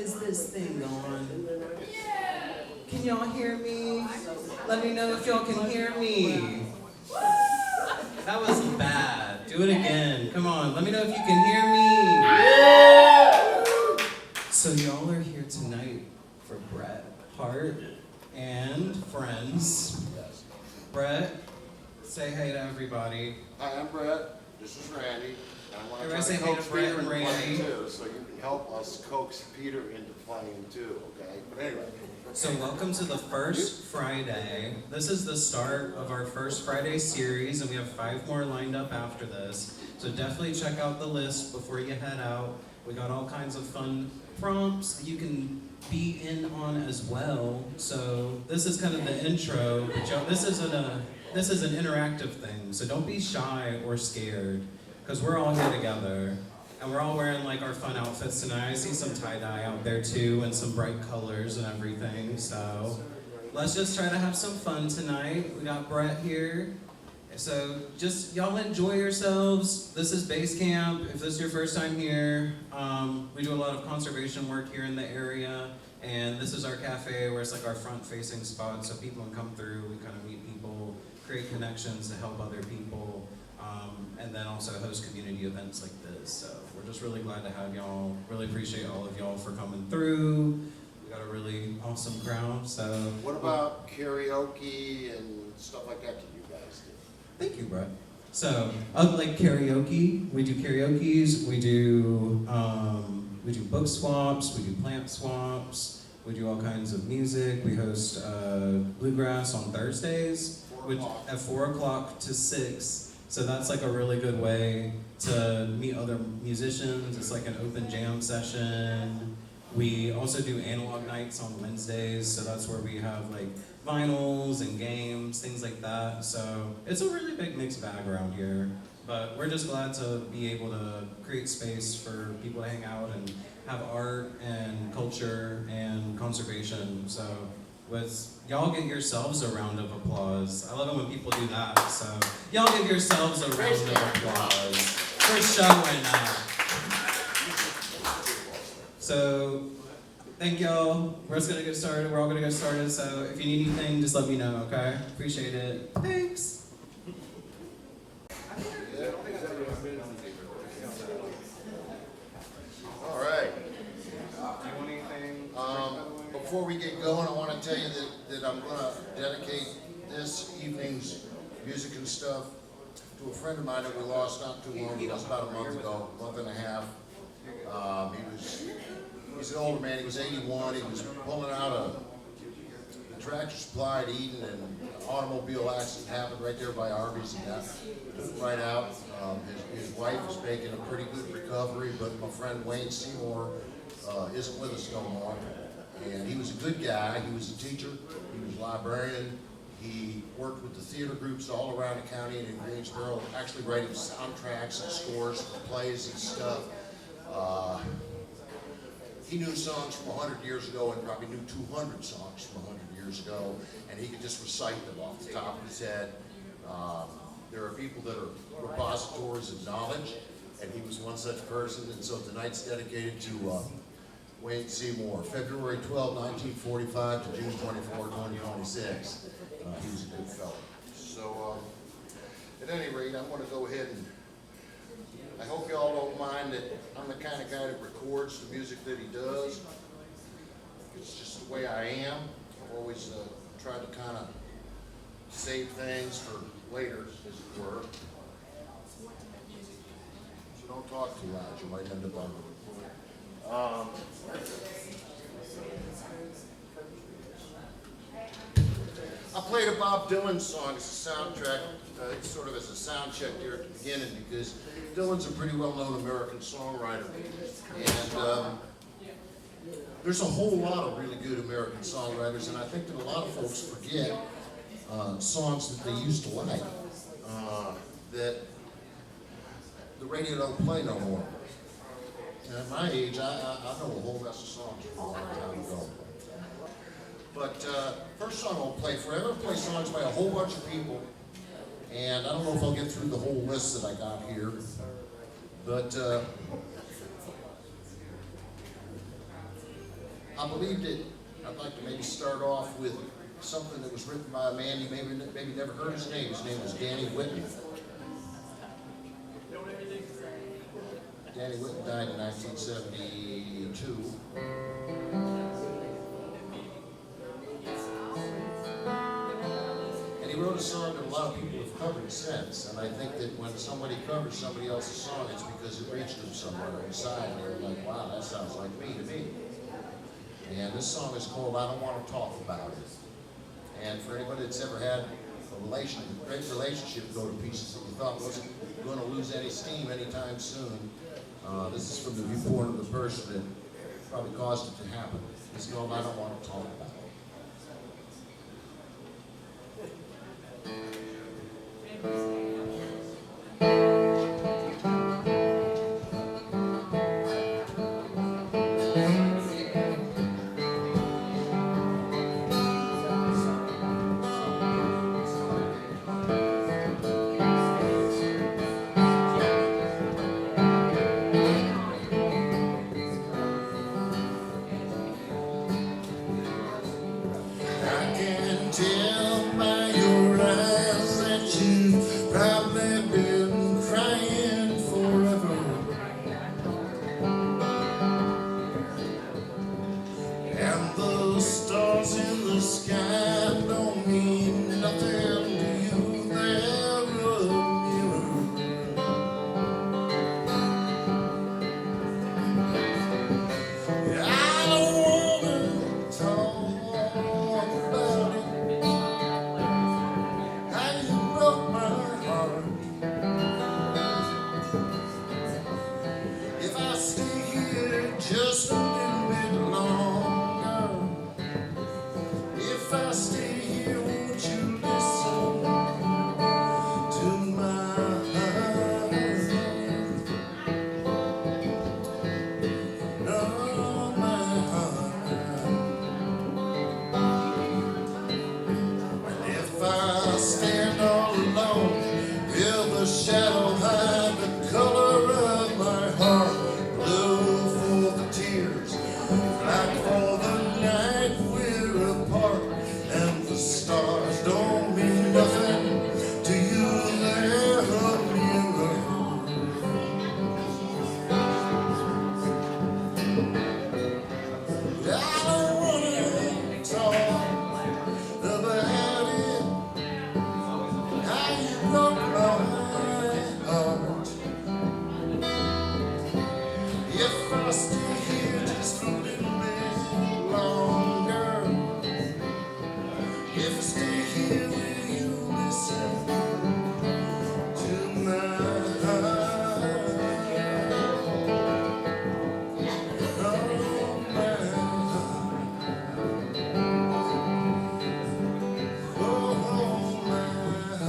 Is this thing on? Can y'all hear me? Let me know if y'all can hear me. That was bad. Do it again. Come on, let me know if you can hear me. So y'all are here tonight for Bret, Hart, and friends. Bret, say hey to everybody. Hi, I'm Bret. This is Randy. And I want to Everybody say try hey to to coax Bret Peter and into playing Randy. too, so you can help us coax Peter into playing too, okay? But anyway. So welcome to the first Friday. This is the start of our first Friday series, and we have 5 more lined up after this. So definitely check out the list before you head out. We got all kinds of fun prompts that you can be in on as well. So this is kind of the intro. This is an interactive thing, so don't be shy or scared, because we're all here together. And we're all wearing like our fun outfits tonight. I see some tie-dye out there too, and some bright colors and everything. So let's just try to have some fun tonight. We got Bret here. So just y'all enjoy yourselves. This is base camp. If this is your first time here, we do a lot of conservation work here in the area. And this is our cafe where it's like our front-facing spot, so people can come through. We kind of meet people, create connections to help other people, and then also host community events like this. So we're just really glad to have y'all. Really appreciate all of y'all for coming through. We got a really awesome crowd. So What about karaoke and stuff like that? Can you guys do? thank you, Bret. So like karaoke, we do karaoke's. We do book swaps. We do plant swaps. We do all kinds of music. We host bluegrass on Thursdays, at 4 o'clock to 6. So that's like a really good way to meet other musicians. It's like an open jam session. We also do analog nights on Wednesdays, so that's where we have like vinyls and games, things like that. So it's a really big mixed bag around here. But we're just glad to be able to create space for people to hang out and have art and culture and conservation. So y'all give yourselves a round of applause. I love it when people do that. So y'all give yourselves a round of applause for showing up. So thank y'all. We're just gonna get started. We're all gonna get started. So if you need anything, just let me know, okay? Appreciate it. Thanks. All right. Before we get going, I want to tell you that I'm going to dedicate this evening's music and stuff to a friend of mine that we lost not too long ago, about a month ago, month and a half. He's an older man. He was 81. He was pulling out the Tractor Supply at Eden, and an automobile accident happened right there by Arby's, and that took him right out. His wife is making a pretty good recovery, but my friend Wayne Seymour isn't with us no more. And he was a good guy. He was a teacher. He was a librarian. He worked with the theater groups all around the county and in Greensboro, actually writing soundtracks and scores for plays and stuff. He knew songs from 100 years ago and probably knew 200 songs from 100 years ago, and he could just recite them off the top of his head. There are people that are repositories of knowledge, and he was one such person, and so tonight's dedicated to Wayne Seymour, February 12, 1945 to June 24, 2026. He was a good fellow. So, at any rate, I want to go ahead and I hope y'all don't mind that I'm the kind of guy that records the music that he does. It's just the way I am. I've always tried to kind of save things for later, as it were. So don't talk too loud, you might end up on the record. I played a Bob Dylan song as a soundtrack, sort of as a sound check here at the beginning, because Dylan's a pretty well-known American songwriter, and there's a whole lot of really good American songwriters, and I think that a lot of folks forget songs that they used to like, that the radio don't play no more. And at my age, I know a whole mess of songs from a long time ago. But first song I'll play forever, play songs by a whole bunch of people. And I don't know if I'll get through the whole list that I got here. But I believe that I'd like to maybe start off with something that was written by a man you maybe never heard his name. His name was Danny Whitten. Danny Whitten died in 1972. And he wrote a song that a lot of people have covered since. And I think that when somebody covers somebody else's song, it's because it reached them somewhere inside. And they were like, wow, that sounds like me to me. And this song is called I Don't Want to Talk About It. And for anybody that's ever had a great relationship go to pieces that you thought wasn't going to lose any steam anytime soon, this is from the viewpoint of the person that probably caused it to happen. It's called I Don't Want to Talk About It. Tell by your eyes that you've probably been crying forever. And the stars in the sky don't mean nothing to you, they're a mirror. I don't wanna talk about it. If I stay here just a little bit longer, if I stay here, won't you listen to my heart? Oh, my heart. And if I stand all alone, will the shadow hide the color of my heart? Blue for the tears, black for the night we're apart. And the stars don't mean nothing to you, they're a mirror. I don't wanna talk about it. How you broke my heart. If I stay here just a little bit longer, if I stay here, will you listen to my heart? Oh, my heart. Oh, my heart. Oh, my heart.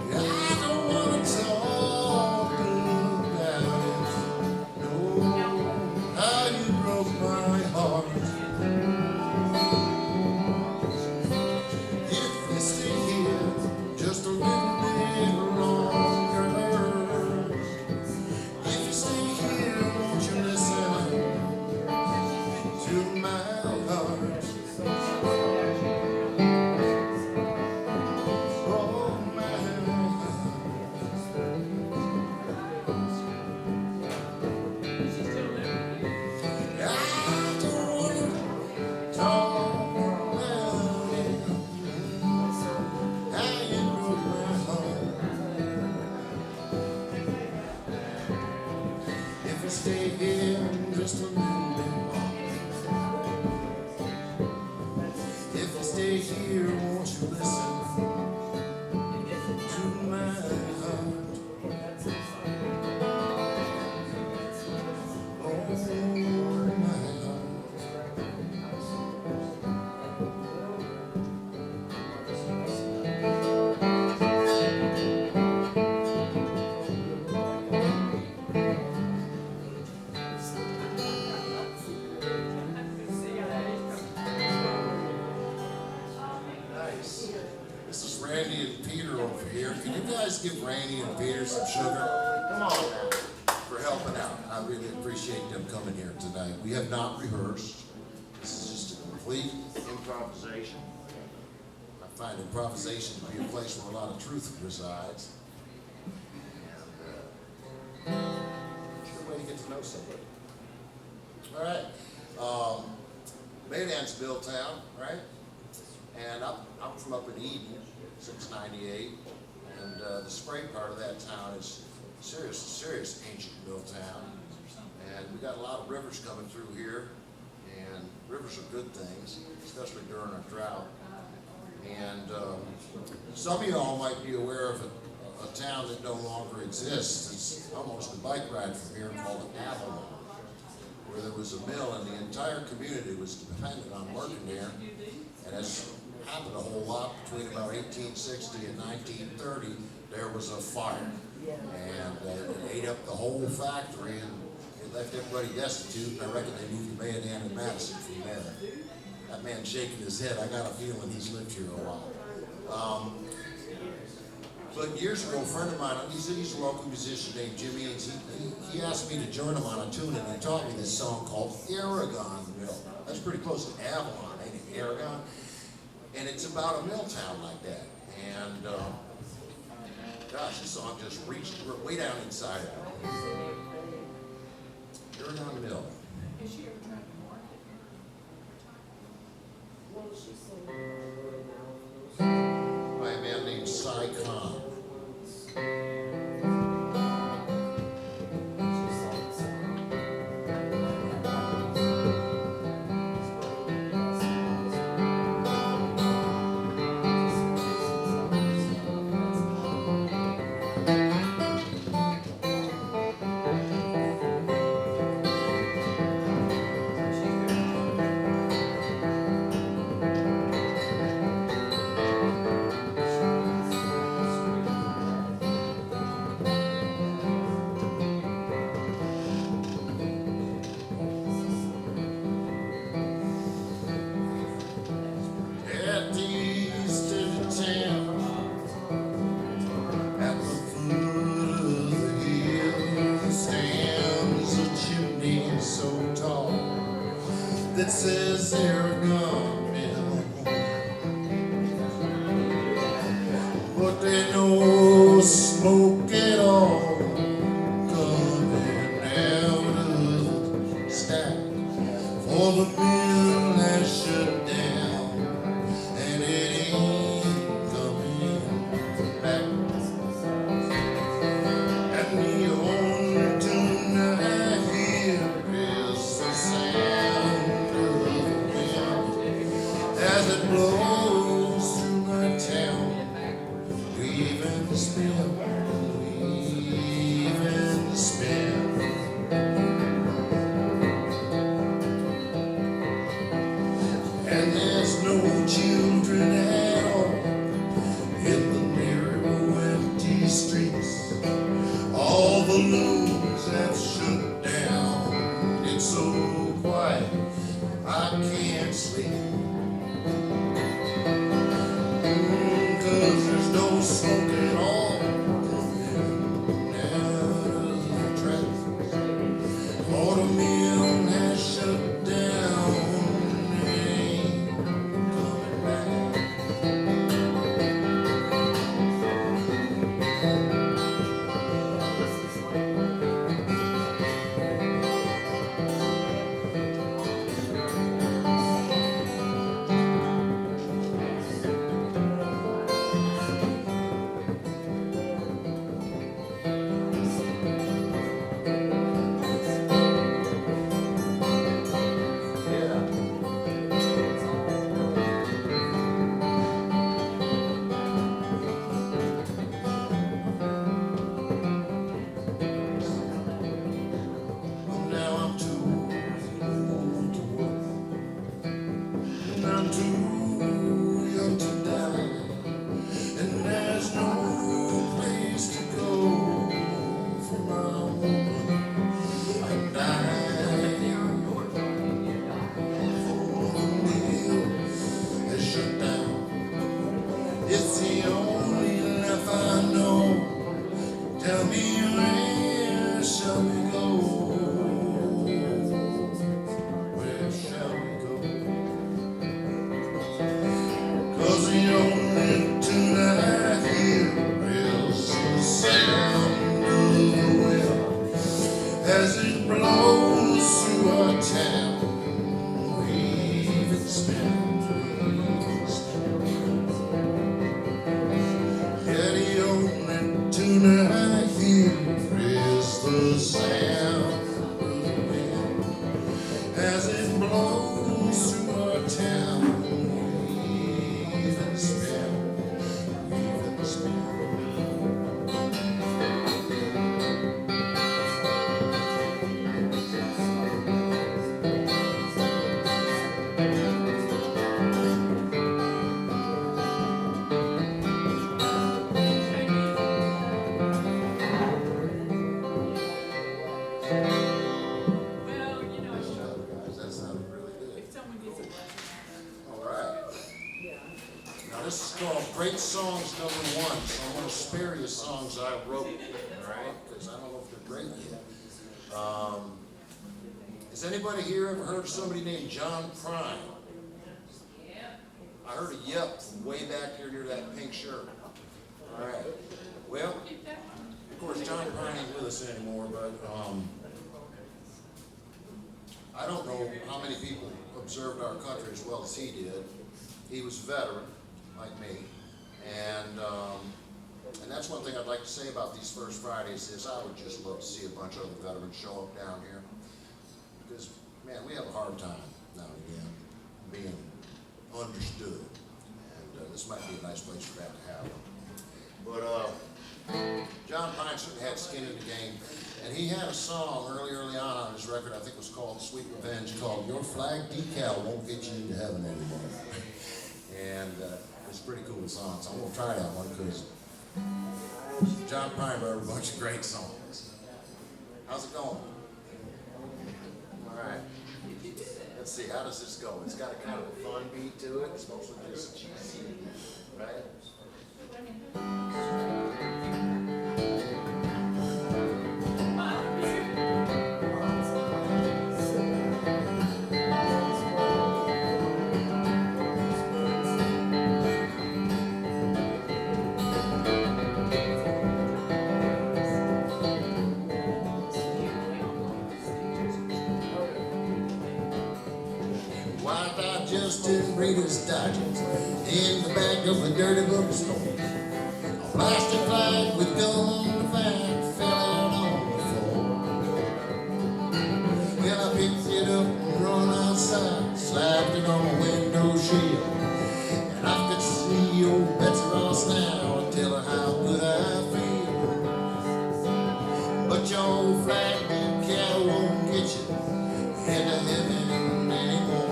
I don't wanna talk about it. No, how you broke my heart. If we stay here just a little bit longer, if you stay here, won't you listen to my heart? Oh, my heart. I don't wanna talk about it. How you broke my heart. If I stay here just a little bit longer, if I stay here, won't you listen to my heart? give Randy and Peter some sugar. Come on now, for helping out. I really appreciate them coming here tonight. We have not rehearsed. This is just a complete improvisation. I find improvisation to be a place where a lot of truth resides. And it's a good way to get to know somebody. All right. Mayodan's Milltown, right? And I'm from up in Eden since '98, and the spray part of that town is serious ancient mill town. And we got a lot of rivers coming through here, and rivers are good things, especially during a drought. And some of y'all might be aware of a town that no longer exists. It's almost a bike ride from here called Avalon, where there was a mill and the entire community was dependent on working there. And as happened a whole lot between about 1860 and 1930, there was a fire. And it ate up the whole factory and it left everybody destitute. And I reckon they moved to Mayodan and Madison from there. That man shaking his head, I got a feeling he's lived here a while. But years ago, a friend of mine, he's a local musician named Jimmy, and he asked me to join him on a tune, and he taught me this song called Aragon Mill. That's pretty close to Avalon, ain't it? Aragon. And it's about a mill town like that. And gosh, the song just reached way down inside of it. Aragon Mill. By a man named Cy Khan. That says Aragon Mill, but they no smoke at all coming out of the stack, for the mill has shut down and it ain't coming back. And the only tune I hear is the sound as it blows through my town, weaving the spin, weaving the spin. And there's no children at all in the narrow empty streets. All the looms have shut down. It's so quiet, I can't sleep. There's no smoke at all coming out of the tracks. For the mill has shut down and ain't coming back. I hear is the sound of the wind as it blows through our town. Weave and spin, weave and spin. This is called Great Songs #1, so I'm going to spare you songs I wrote, all right? Because I don't know if they're great yet. Has anybody here ever heard of somebody named John Prine? I heard a yep from way back here near that pink shirt. All right. Well, of course, John Prine ain't with us anymore, but I don't know how many people observed our country as well as he did. He was a veteran, like me, and that's one thing I'd like to say about these first Fridays is I would just love to see a bunch of other veterans show up down here, because man, we have a hard time now and again being understood, and this might be a nice place for that to happen. But John Prine certainly had skin in the game, and he had a song early on his record, I think it was called Sweet Revenge, called Your Flag Decal Won't Get You Into Heaven Anymore. And it's a pretty cool song, so I'm going to try that one because John Prine wrote a bunch of great songs. How's it going? All right. Let's see, how does this go? It's got a kind of a fun beat to it. It's mostly just cheesy, right? Just in Reader's Digest, in the back of a dirty bookstore. A plastic flag with gum on the back fell out on the floor. Well, I picked it up and run outside, slapped it on the window shield, and I could see old Betsy Ross now and tell her how good I feel. But your old flag decal won't get you into heaven anymore.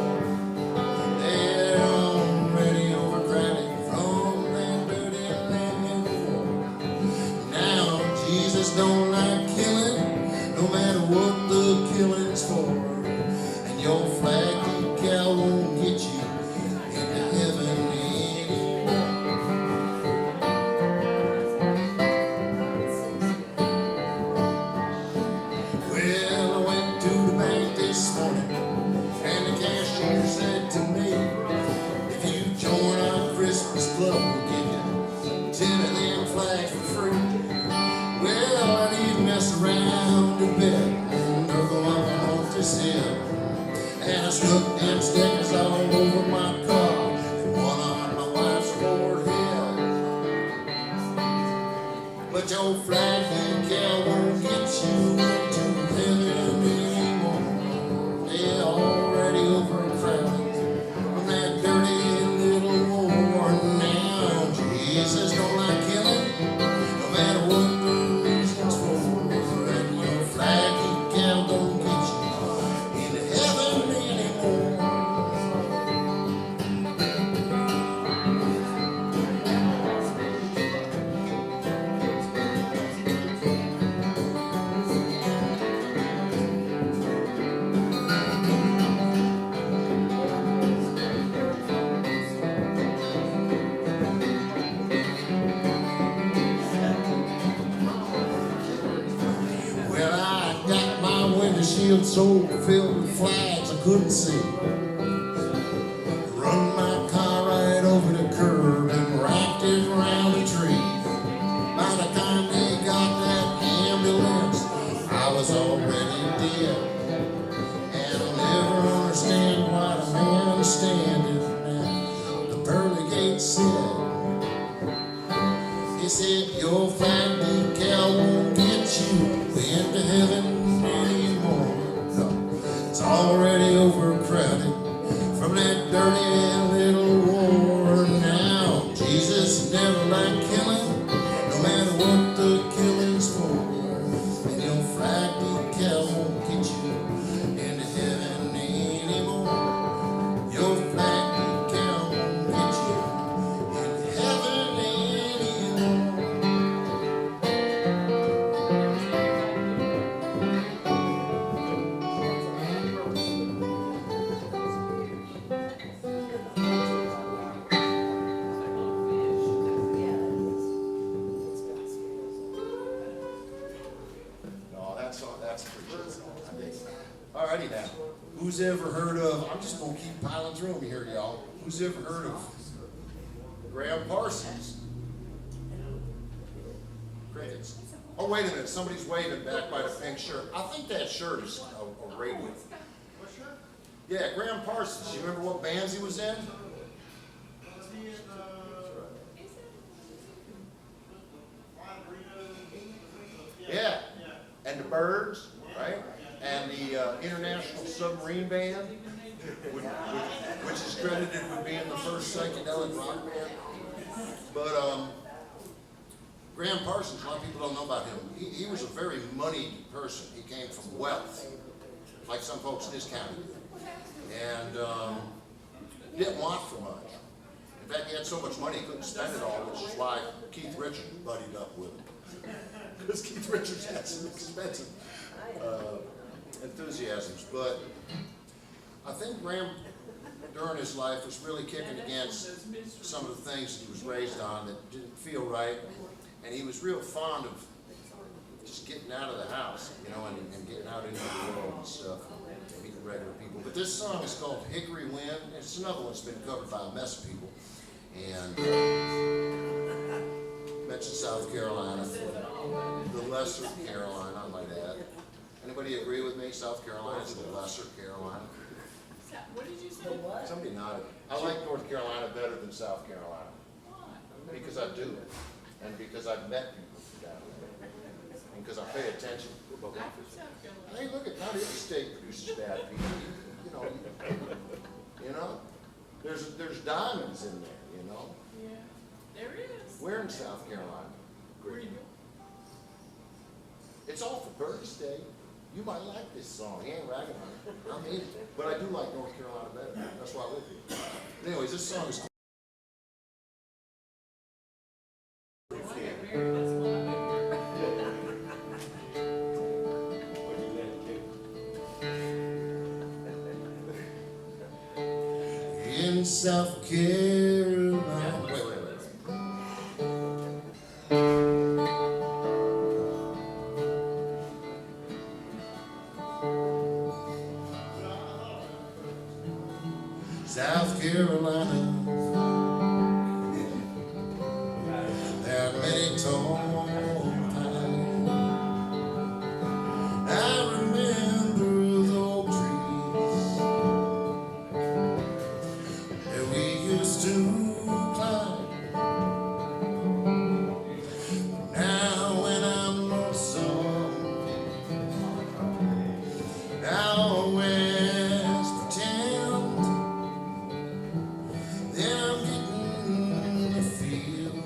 Don't like killing, no matter what the killing's for. And your flag decal won't get you into heaven anymore. Well, I went to the bank this morning, and the cashier said to me, if you join our Christmas club, we'll give you 10 of them flags for free. Well, I didn't mess around a bit, and go on off this hill. And I stuck them stickers all over my car, and one on my wife's forehead. But your flag decal won't get you into heaven anymore. They're already overcrowded from that dirty little war. Now Jesus don't like killing, no matter what. Shield so filled with flags I couldn't see. Run my car right over the curb and wrapped it around a tree. By the time they got that ambulance, I was already dead. And I'll never understand why the man standing at the pearly gate said, he said, your flag decal you into heaven anymore. It's already overcrowded from that dirty little war. Now, Jesus never liked killing, no matter what the killing's for. And your flag decal won't get you into heaven anymore. Your flag decal won't get you into heaven anymore. No, that's a pretty good song, I think. Alrighty now. Who's ever heard of, I'm just gonna keep piling through them here, y'all. Who's ever heard of Graham Parsons? Crickets. Oh, wait a minute, somebody's waving back by the pink shirt. I think that shirt is a radio. What shirt? Yeah, Graham Parsons. You remember what bands he was in? Yeah, and the Birds, right? And the International Submarine Band, which is credited with being the first psychedelic rock band. But Graham Parsons, a lot of people don't know about him. He was a very moneyed person. He came from wealth, like some folks in this county do, and didn't want for much. In fact, he had so much money he couldn't spend it all, which is why Keith Richards buddied up with him. Because Keith Richards had some expensive enthusiasms. But I think Graham, during his life, was really kicking against some of the things that he was raised on that didn't feel right. And he was real fond of just getting out of the house, you know, and getting out into the world and stuff, and meeting regular people. But this song is called Hickory Wind. It's another one that's been covered by a mess of people. And mentioned South Carolina, the lesser Carolina, I might add. Anybody agree with me? South Carolina is the lesser Carolina. What did you say? Somebody nodded. I like North Carolina better than South Carolina. Because I do. And because I've met people from down there. And because I pay attention. Hey, look at, not every state produces bad people. You know? There's diamonds in there, you know? Yeah, there is. We're in South Carolina. Where you? It's all for Birdie's Day. You might like this song. He ain't ragging on it. I mean it. But I do like North Carolina better. That's why I live here. Anyways, this song is in South Carolina. Wait. South Carolina. There are many tall pines. I remember the oak trees that we used to climb. Now when I'm lonesome, I always pretend that I'm getting the feel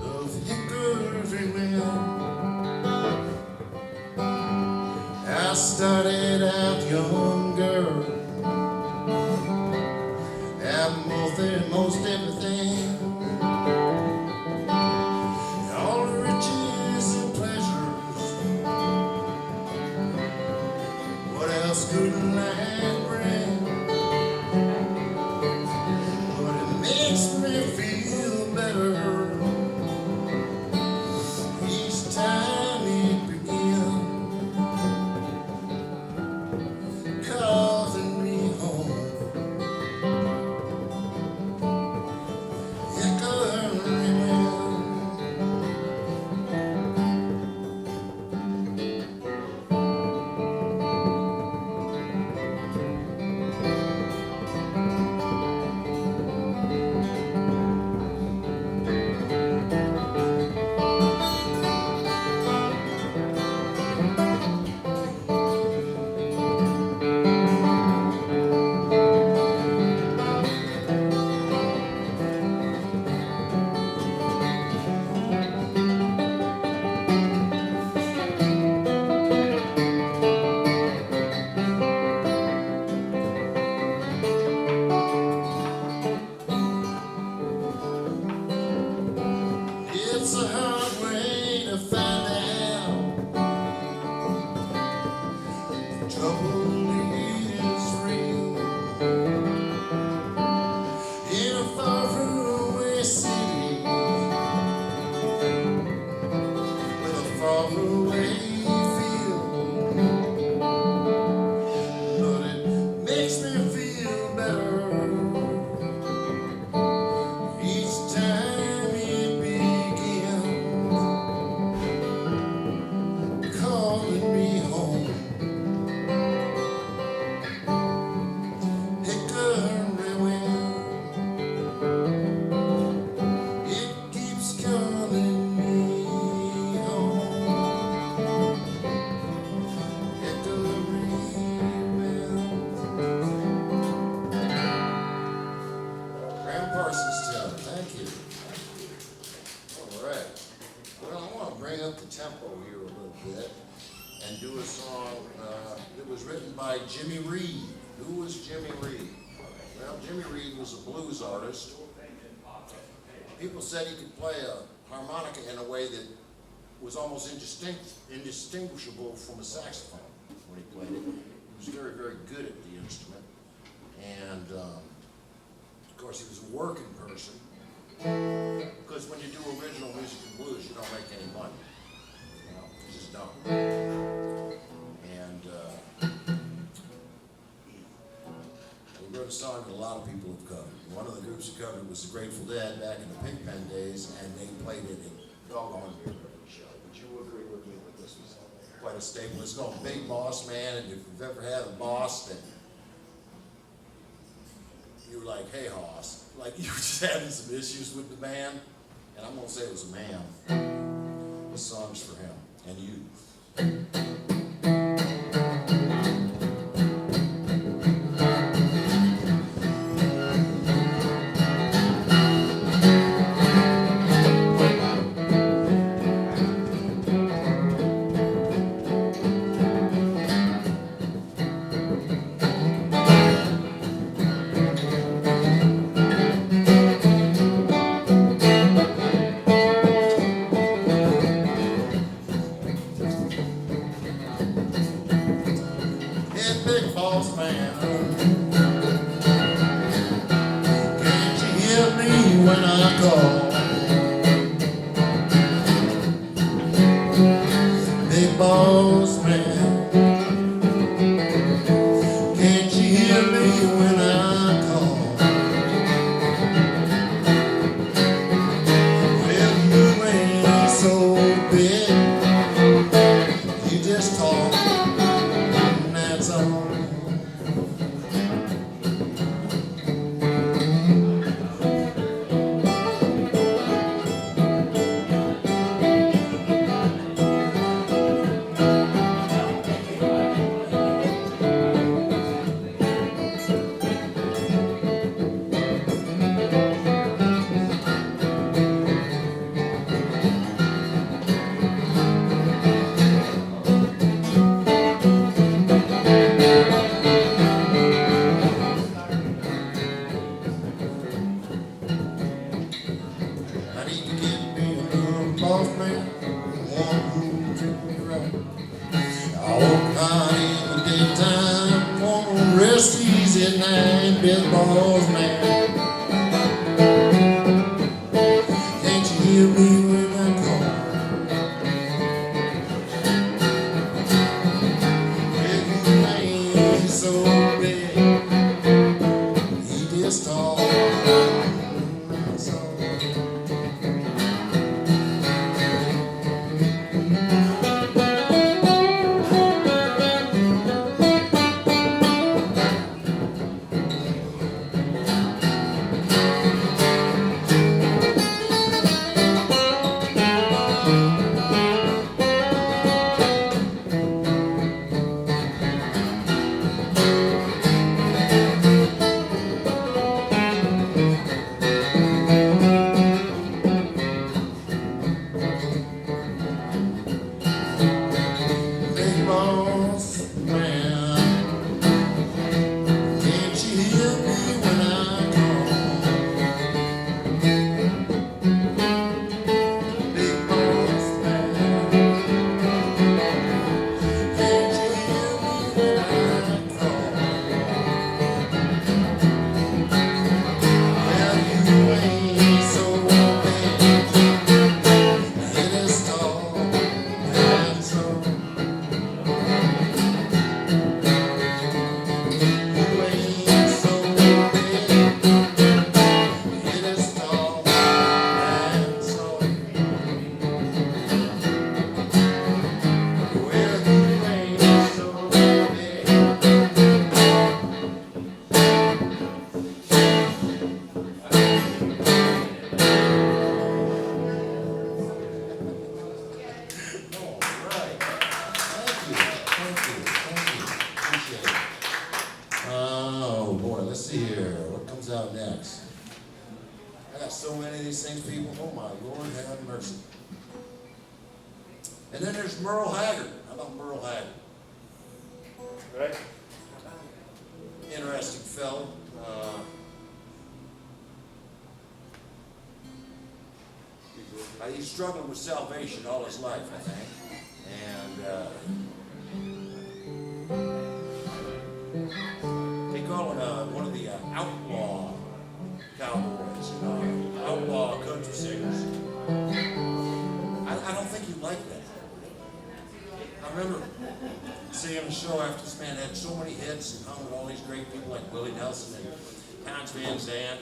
of hickory wind. I started out younger, and most everything, all the riches and pleasures. What else could life bring? But it makes me feel better each time it begins, calling me home. Hickory wind. to find out trouble is real in a far away city with a far away feel, but it makes me feel better each time it begins calling me home. It keeps calling me home. Graham Parsons Taylor, thank you. All right. Well, I want to bring up the tempo here a little bit and do a song that was written by Jimmy Reed. Who was Jimmy Reed? Well, Jimmy Reed was a blues artist. People said he could play a harmonica in a way that was almost indistinguishable from a saxophone when he played it. He was very, very good at the instrument. And of course, he was a working person. Because when you do original music and blues, you don't make any money. You know, you just don't. And he wrote a song that a lot of people have covered. One of the groups who covered it was the Grateful Dead back in the Pink Pen days, and they played it in doggone near every show. Would you agree with me that this was quite a staple? It's called Big Boss Man, and if you've ever had a boss that you were like, hey, Hoss, like you were just having some issues with the man, and I'm going to say it was a man. This song's for him and you. Big boss man, can't you hear me when I call? Big boss man, can't you hear me when I call? Well, you ain't so big, you just talk. That's all. I need to get me a little boss man, one who treat me right. I walk out in the daytime, wanna rest easy at night, big boss man. Can't you hear me when I call? Well, you ain't so big, he just talk. That's all. these things, people? Oh my Lord, have mercy. And then there's Merle Haggard. How about Merle Haggard? Right? Interesting fellow. He's struggling with salvation all his life, I think. And they call him one of the outlaw cowboys, outlaw country singers. I don't think you like that. I remember seeing a show after this man had so many hits and hung with all these great people like Willie Nelson and Hans Van Zandt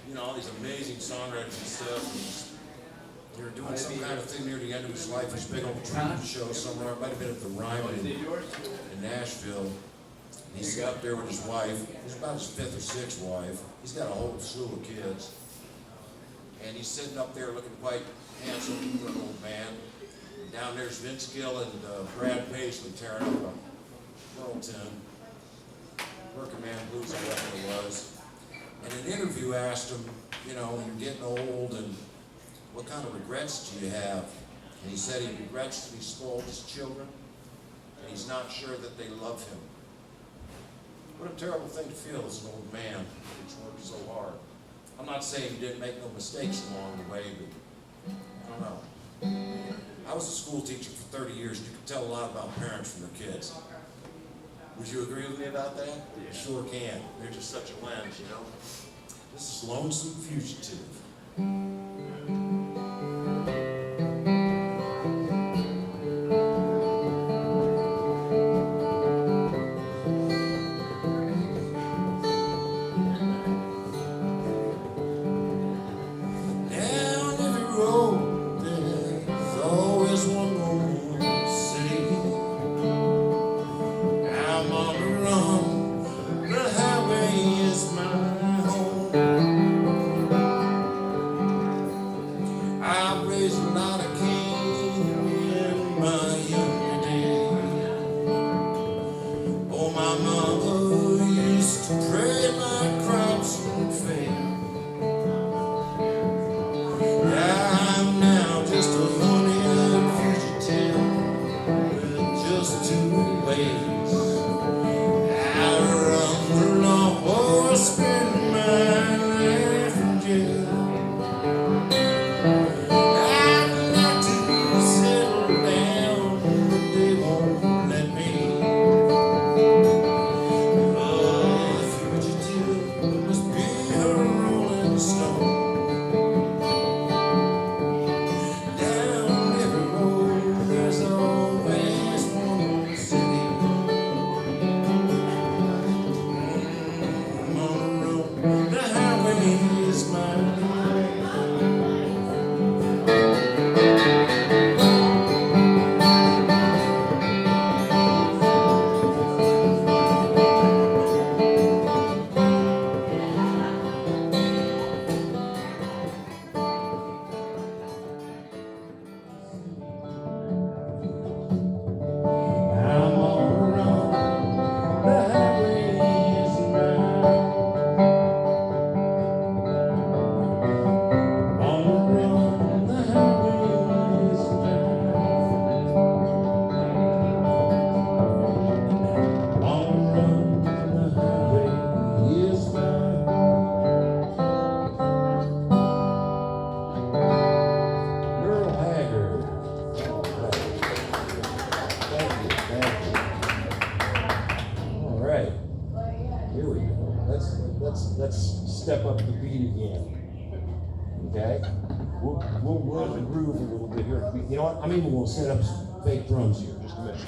and all these amazing songwriters and stuff. And they were doing some kind of thing near the end of his life, this big old tribute show somewhere. It might have been at the Ryman in Nashville. And he's up there with his wife. He's about his 5th or 6th wife. He's got a whole slew of kids. And he's sitting up there looking quite handsome for an old man. And down there's Vince Gill and Brad Paisley tearing up a Pearl tune. Working Man Blues, I reckon it was. And an interview asked him, you're getting old, and what kind of regrets do you have? And he said he regrets that he spoiled his children, and he's not sure that they love him. What a terrible thing to feel as an old man who's worked so hard. I'm not saying he didn't make no mistakes along the way, but I don't know. I was a school teacher for 30 years, and you can tell a lot about parents from their kids. Would you agree with me about that? You sure can. They're just such a lens, This is Lonesome Fugitive. Let's step up the beat again. Okay? We'll have the groove a little bit here. You know what? I'm even going to set up some fake drums here. Just a minute.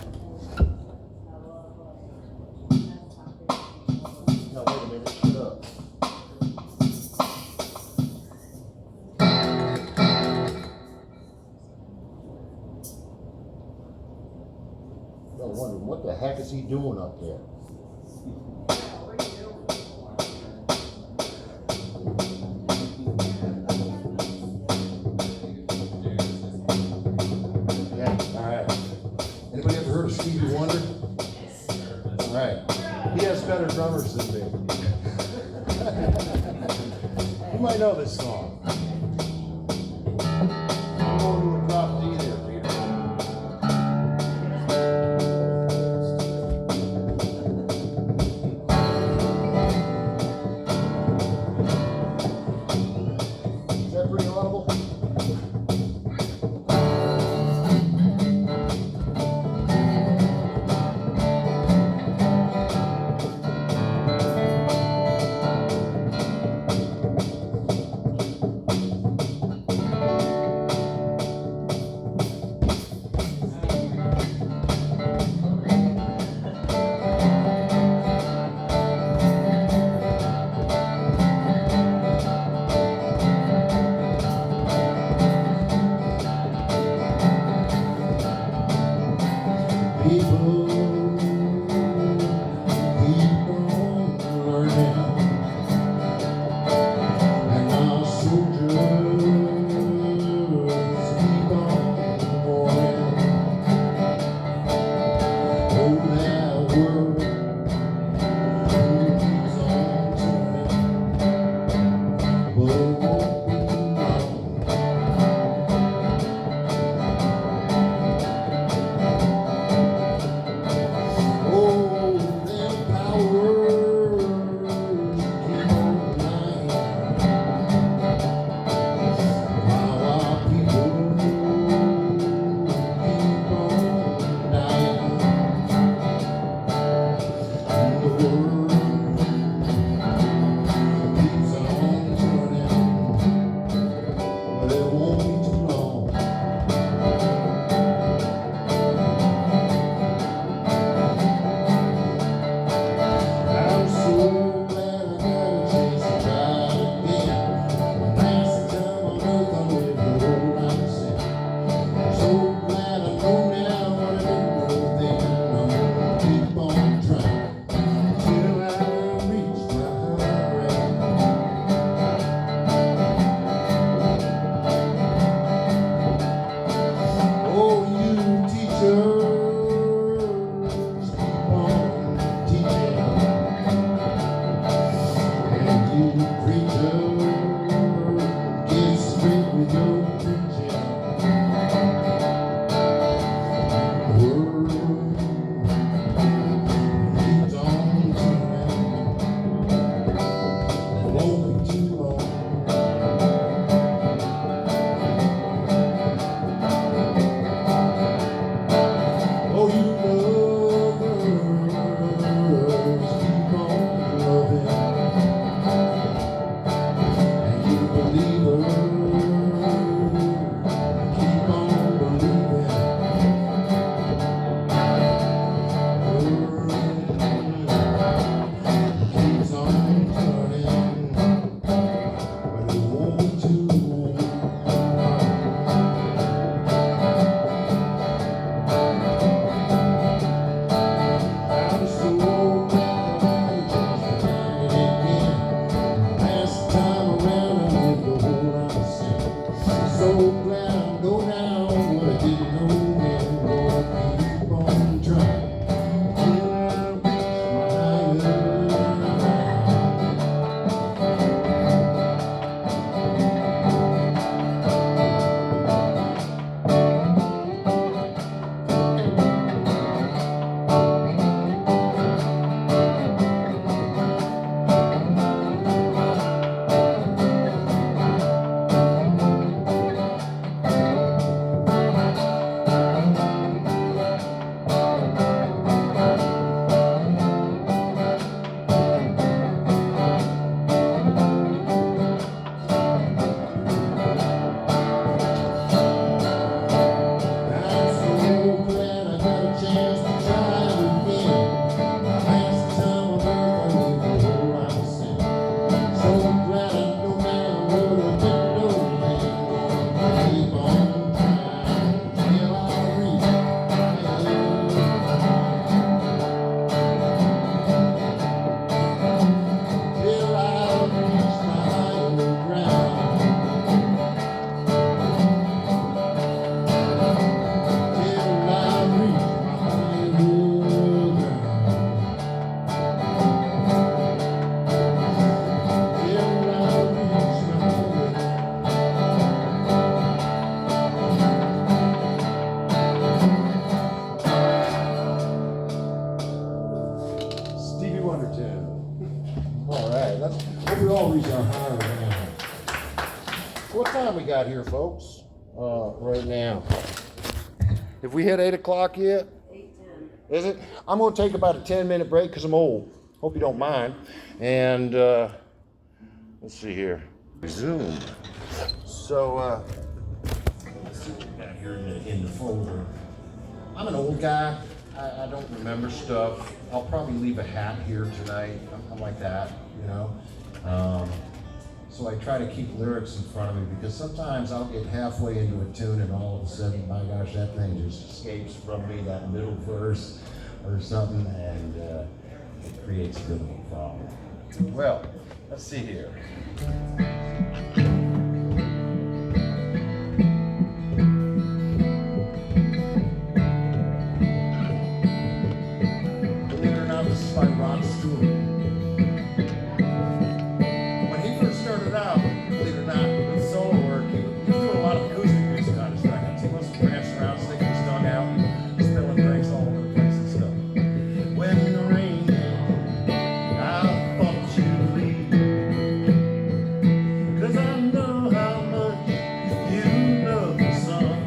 No, wait a minute. Shut up. I'm wondering what the heck is he doing up there? Better drummers than me. You might know this song. got here, folks, right now? Have we hit 8 o'clock yet? 8:10. Is it? I'm going to take about a 10-minute break because I'm old. Hope you don't mind. And let's see here. Resume. So, let's see what we got here in the folder. I'm an old guy. I don't remember stuff. I'll probably leave a hat here tonight. I'm like that, you know. So I try to keep lyrics in front of me because sometimes I'll get halfway into a tune and all of a sudden, my gosh, that thing just escapes from me, that middle verse or something, and it creates a bit of a problem. Well, let's see here. Believe it or not, this is by Rod Stewart. When he first started out, believe it or not, with solo work, he was doing a lot of acoustic music on his records. He wasn't prancing around, sticking his tongue out, and spilling drinks all over the place and stuff. When the rain came, I thought you'd leave, 'cause I know how much you love the sun.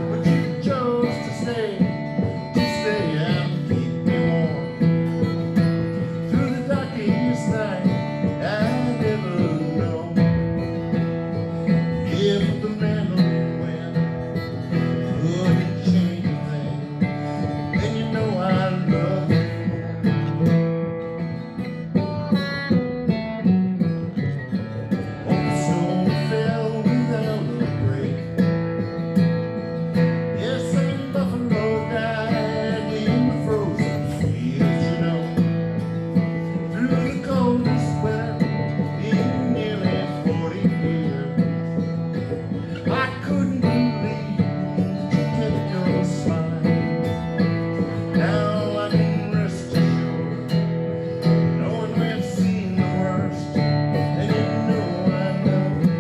But you chose to stay and keep me warm through the darkest night I've ever known. If the memory went couldn't change a thing, then you know I love you. Oh, the snow fell without a break. Yes, and buffalo died in the frozen fields, you know. Through the coldest winter in nearly 40 years, I couldn't believe that you kept your smile. Now I can rest assured, knowing we've seen the worst, and you know I love you.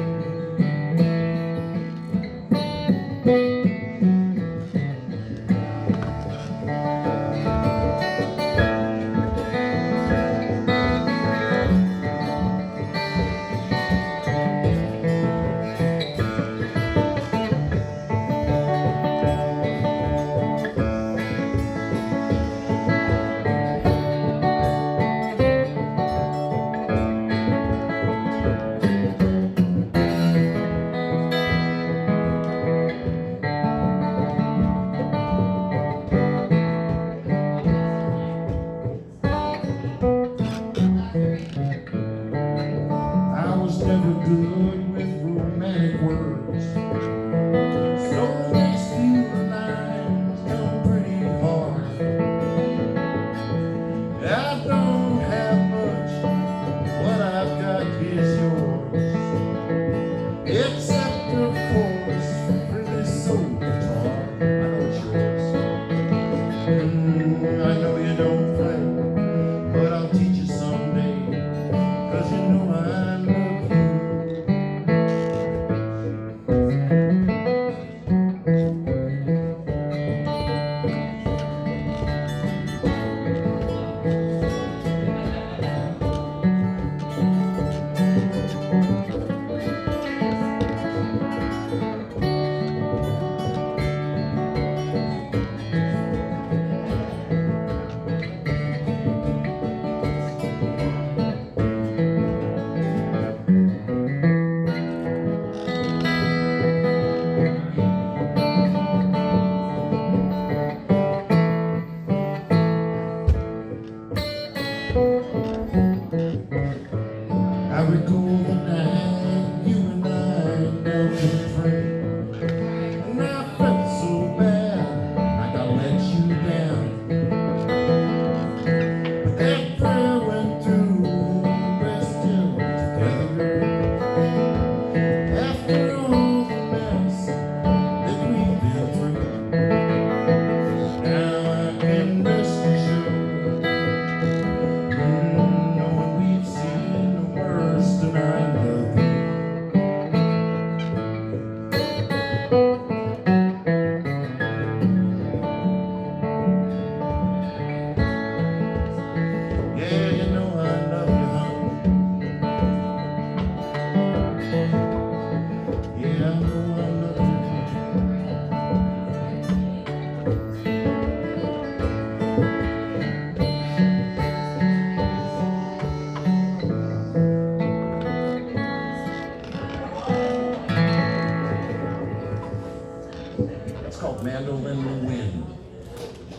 It's called Mandolin in the Wind.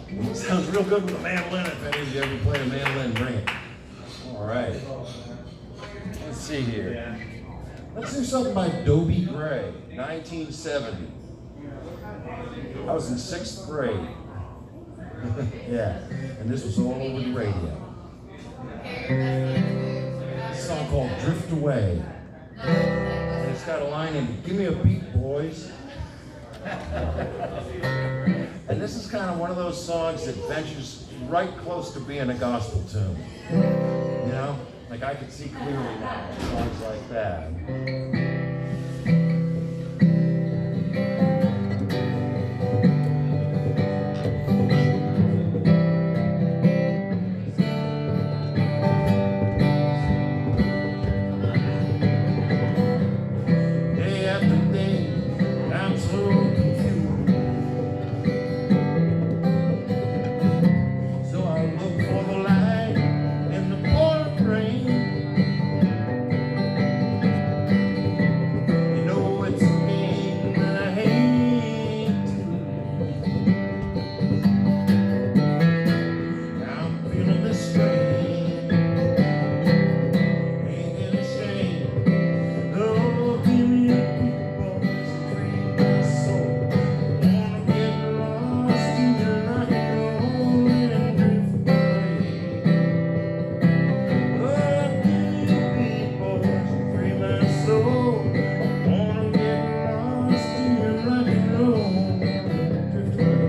It sounds real good with a mandolin. If any of you ever played a mandolin, bring it. All right. Let's see here. Let's do something by Dobie Gray, 1970. I was in 6th grade. Yeah, and this was all over the radio. A song called Drift Away. And it's got a line in it, give me a beat, boys. And this is kind of one of those songs that ventures right close to being a gospel tune. You know? Like I can see clearly now, songs like that. Day after day, I'm so confused. So I look for the light in the pouring rain. You know it's a game that I hate to lose. I'm feeling this strain. Ain't it a shame? Oh, give me a beat, boys, and free my soul. Wanna get lost in your rock and roll and drift away. Oh, give me a beat, boys, and free my soul. Wanna get lost in your rock and roll and drift away.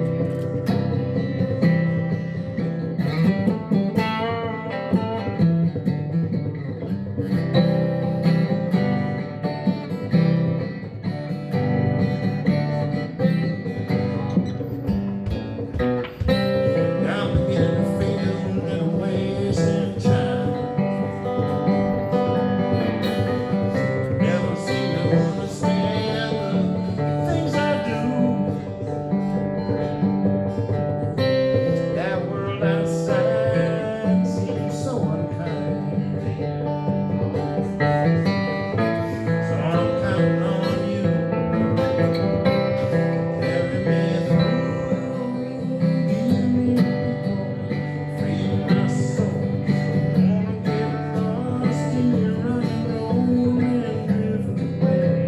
I'm beginning to feel that I'm wasting time. Never seem to understand the things I do. That world outside seems so unkind. So I'm counting on you to carry me through. Give me a free my soul. Wanna get lost in your rock and roll and drift away.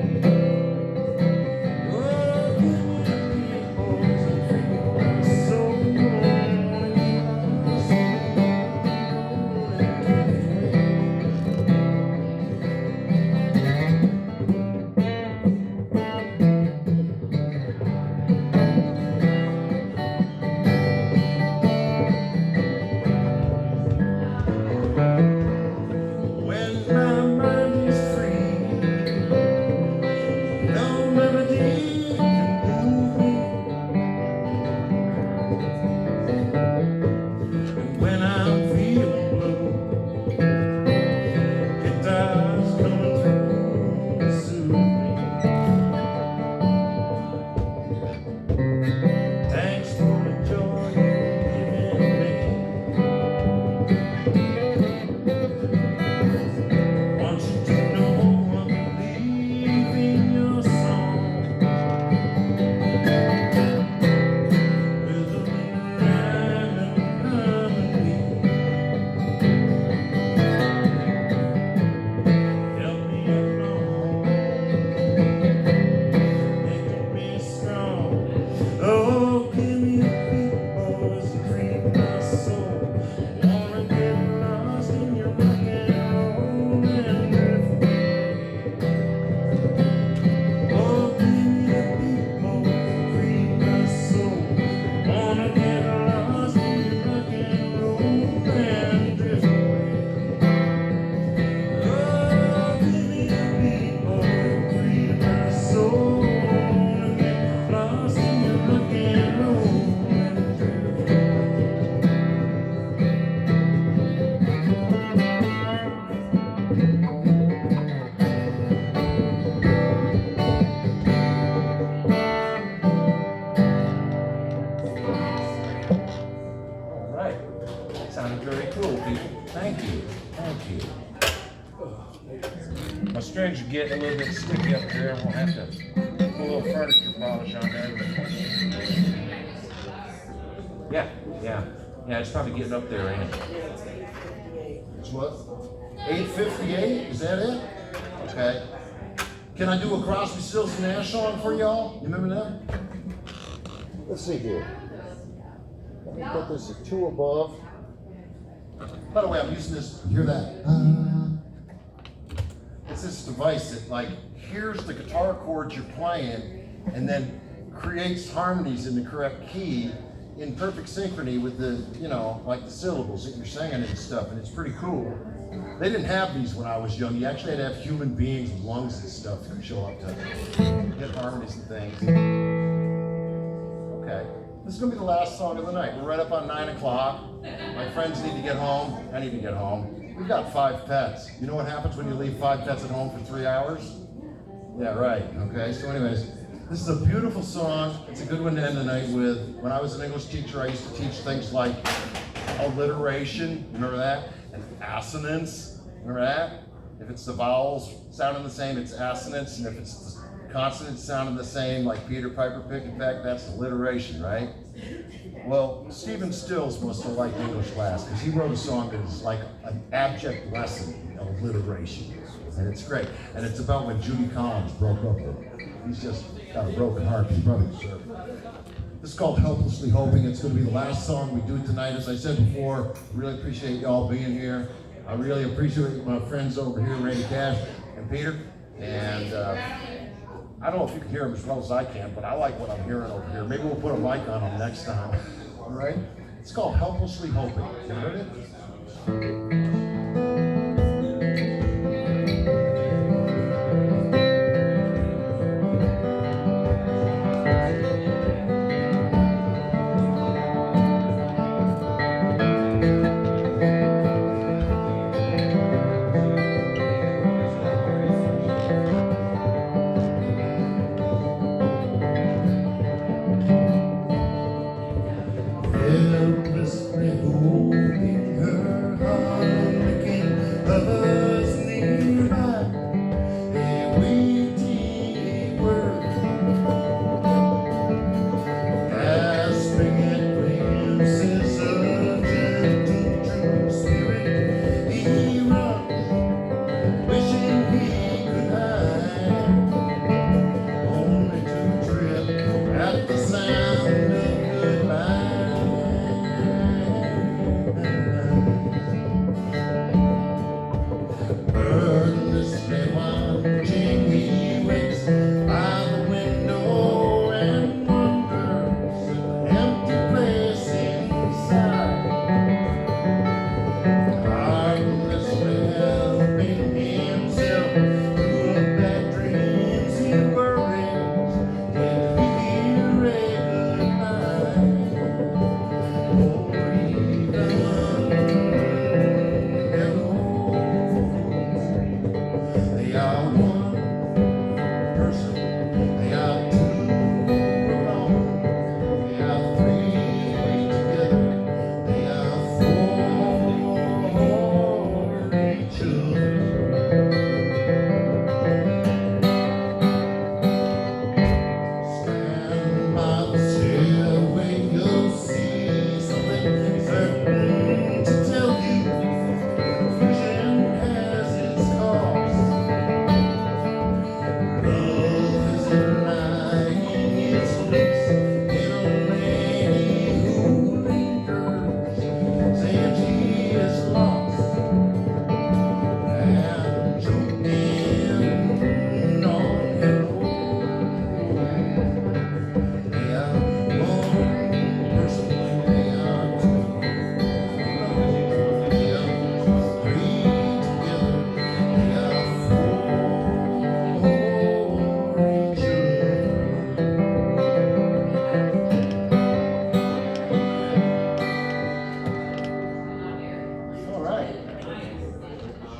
Oh, give me a beat, boys, and free my soul. Wanna get lost in your rock and roll and when my mind is free, no melody can move me. And when I'm feeling blue, guitar's coming through to soothe me. Thanks for the joy you've given me. Want you to know I believe in your song. With a rhyme and harmony. Help me along, making me strong. Oh, give me a beat, boys, and free my soul. Wanna get lost in your rock and roll and drift away. Oh, give me a beat, boys, and free my soul. Wanna get lost in your rock and roll and drift away. Oh, give me a beat, boys, and free my soul. Wanna get lost in your rock and roll and drift away. All right. That sounded very cool, people. Thank you. Thank you. My strings are getting a little bit sticky up there. We'll have to put a little furniture polish on there. Yeah, it's probably getting up there, ain't it? It's what? 8:58? Is that it? Okay. Can I do a Crosby, Stills and Nash song for y'all? You remember that? Let's see here. Let me put this at 2 above. By the way, I'm using this. Hear that? It's this device that like hears the guitar chords you're playing and then creates harmonies in the correct key in perfect synchrony with the, you know, like the syllables that you're singing and stuff, and it's pretty cool. They didn't have these when I was young. You actually had to have human beings with lungs and stuff to show up to get harmonies and things. Okay, this is gonna be the last song of the night. We're right up on 9 o'clock. My friends need to get home. I need to get home. We've got 5 pets. You know what happens when you leave 5 pets at home for 3 hours? Yeah, right, okay, so anyways, this is a beautiful song. It's a good one to end the night with. When I was an English teacher, I used to teach things like alliteration, remember that? And assonance, remember that? If it's the vowels sounding the same, it's assonance, and if it's the consonants sounding the same, like Peter Piper picked a peck, that's alliteration, right? Well, Stephen Stills must have liked English class, because he wrote a song that is like an abject lesson of alliteration, and it's great. And it's about when Judy Collins broke up with him. He's just got a broken heart, he probably deserved it. This is called Helplessly Hoping. It's going to be the last song we do tonight. As I said before, really appreciate y'all being here. I really appreciate my friends over here, Randy Cash and Peter. And I don't know if you can hear them as well as I can, but I like what I'm hearing over here. Maybe we'll put a mic on them next time. All right? It's called Helplessly Hoping. You heard it?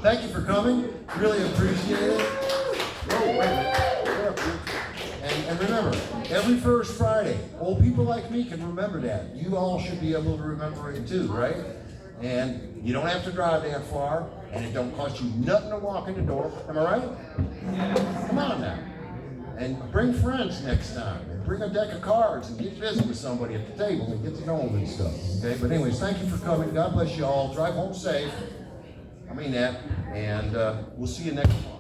Thank you for coming. Really appreciate it. Oh, wait a minute. And remember, every first Friday, old people like me can remember that. You all should be able to remember it too, right? And you don't have to drive that far, and it don't cost you nothing to walk in the door. Am I right? Come on now. And bring friends next time. bring a deck of cards and get busy with somebody at the table and get to know them and stuff. Okay, but anyways, thank you for coming. God bless you all. Drive home safe. I mean that. And we'll see you next month.